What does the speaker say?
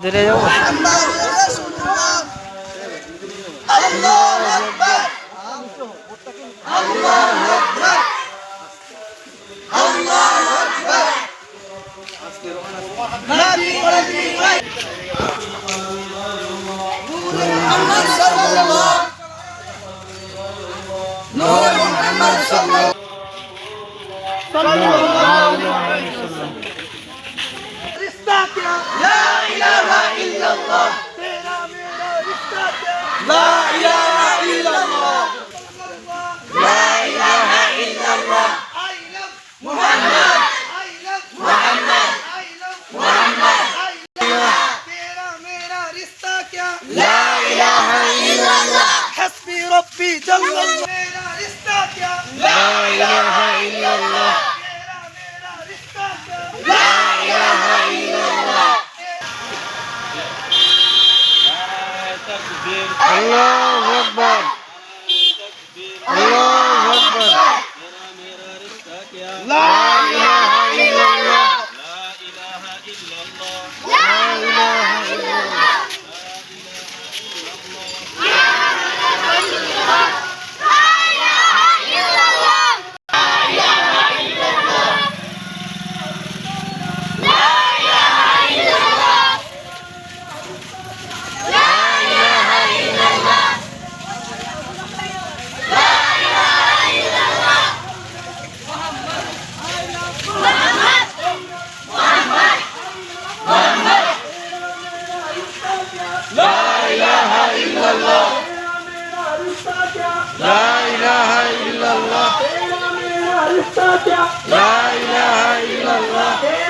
ধরে যাবো। रिश्ता क्या ला इलाहा इल्लल्लाह तेरा मेरा रिश्ता क्या ला इलाहा इल्लल्लाह ला इलाहा इल्लल्लाह I love Muhammad I love Muhammad I love Muhammad तेरा मेरा रिश्ता क्या ला इलाहा इल्लल्लाह हस्बी रब्बी जल्लल्लाह मेरा रिश्ता क्या ला इलाहा इल्लल्लाह तेरा मेरा रिश्ता क्या ला इलाहा इल्लल्लाह আল্লাহু আকবার, আল্লাহু আকবার। লা ইলাহা ইল্লাল্লাহ লা ইলাহা ইল্লাল্লাহ। لا إله إلا الله لا إله إلا الله